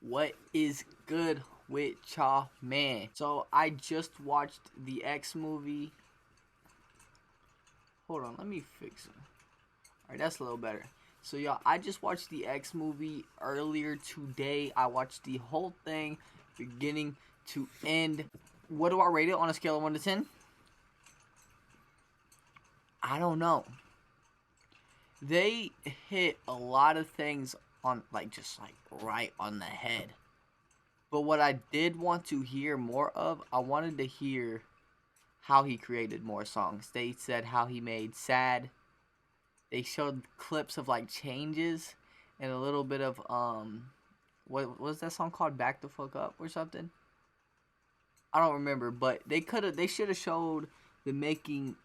What is good with y'all, man? So I just watched the X movie. Hold on, let me fix it. Alright, that's a little better. So y'all, I just watched the X movie earlier today. I watched the whole thing, beginning to end. What do I rate it on a scale of 1 to 10? I don't know. They hit a lot of things on, just right on the head. But what I did want to hear more of, I wanted to hear how he created more songs. They said how he made Sad. They showed clips of changes and a little bit of what was that song called? Back the Fuck Up or something? I don't remember, but they should have showed the making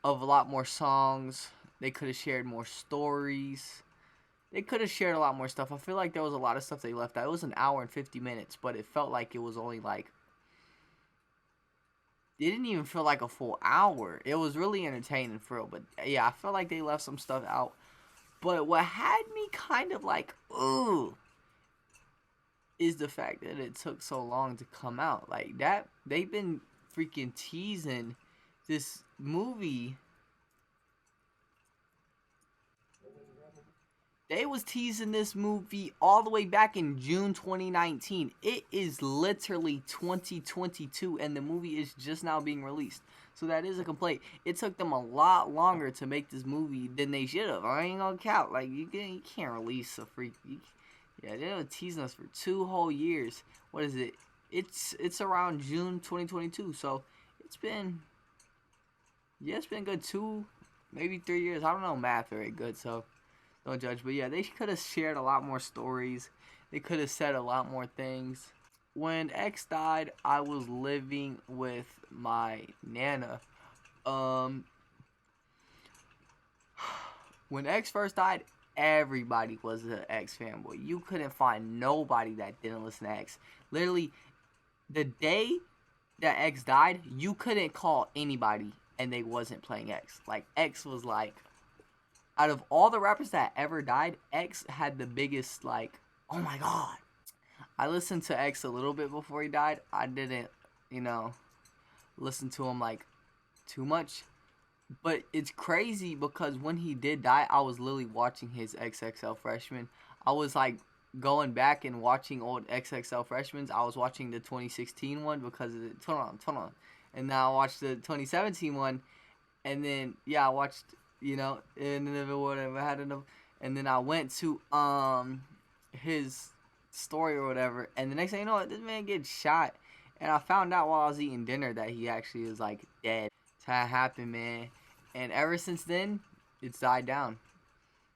of a lot more songs. They could have shared more stories. They could have shared a lot more stuff. I feel like there was a lot of stuff they left out. It was an hour and 50 minutes, but it felt like it was only it didn't even feel like a full hour. It was really entertaining for real, but yeah, I felt like they left some stuff out. But what had me kind of ooh, is the fact that it took so long to come out. They've been freaking teasing this movie. They was teasing this movie all the way back in June 2019. It is literally 2022 and the movie is just now being released. So that is a complaint. It took them a lot longer to make this movie than they should have. I ain't gonna count. You can't release a freak. Yeah, they were teasing us for 2 whole years. What is it? It's around June 2022. So it's been good 2, maybe 3 years. I don't know math very good, so don't judge. But yeah, they could have shared a lot more stories. They could have said a lot more things. When X died, I was living with my nana. When X first died, everybody was an X fanboy. You couldn't find nobody that didn't listen to X. Literally, the day that X died, you couldn't call anybody and they wasn't playing X. X was out of all the rappers that ever died, X had the biggest, oh my god. I listened to X a little bit before he died. I didn't, listen to him, too much. But it's crazy because when he did die, I was literally watching his XXL Freshman. I was, going back and watching old XXL Freshmen. I was watching the 2016 one because of the, hold on. And now I watched the 2017 one. And then, yeah, I watched, and then whatever had enough, and then I went to his story or whatever, and the next thing you know, this man gets shot, and I found out while I was eating dinner that he actually is dead. That's how it happened, man. And ever since then, it's died down.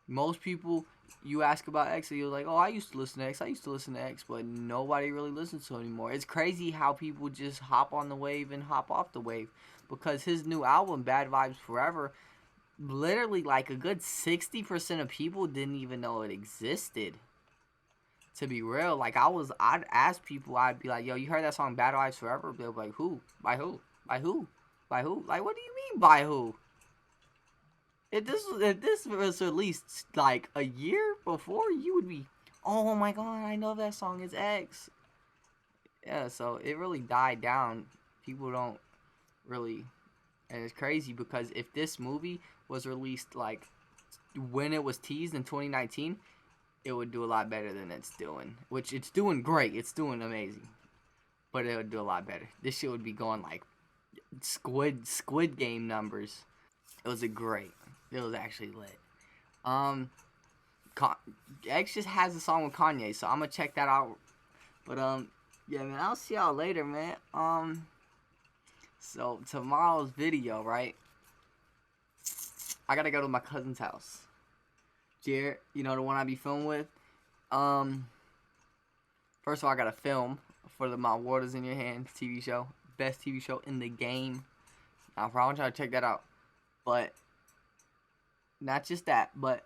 Most people, you ask about X, and you're like, oh, I used to listen to X, but nobody really listens to him anymore. It's crazy how people just hop on the wave and hop off the wave, because his new album, Bad Vibes Forever, literally a good 60% of people didn't even know it existed. To be real, I'd ask people, I'd be like, yo, you heard that song Bad Vibes Forever? They'll be like, who? By who? By who? By who? What do you mean by who? If this was released a year before, you would be, oh my god, I know that song is X. Yeah, so it really died down. People don't really. And it's crazy because if this movie was released when it was teased in 2019, it would do a lot better than it's doing. Which it's doing great. It's doing amazing. But it would do a lot better. This shit would be going Squid Game numbers. It was actually lit. X just has a song with Kanye, so I'm gonna check that out. But yeah, man, I'll see y'all later, man. So, tomorrow's video, right? I gotta go to my cousin's house. Jared, the one I be filming with. First of all, I gotta film for My Waters in Your Hands TV show. Best TV show in the game. I probably want y'all to check that out. But, not just that, but.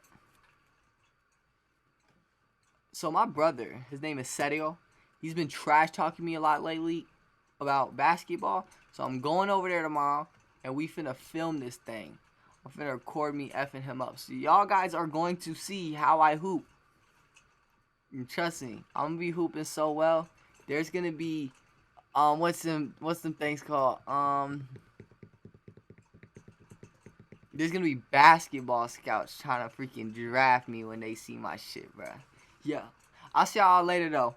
So, my brother, his name is Sergio. He's been trash talking me a lot lately about basketball. So I'm going over there tomorrow, and we finna film this thing. I'm finna record me effing him up. So y'all guys are going to see how I hoop. And trust me, I'm gonna be hooping so well. There's gonna be what's them things called? There's gonna be basketball scouts trying to freaking draft me when they see my shit, bruh. Yeah. I'll see y'all later though.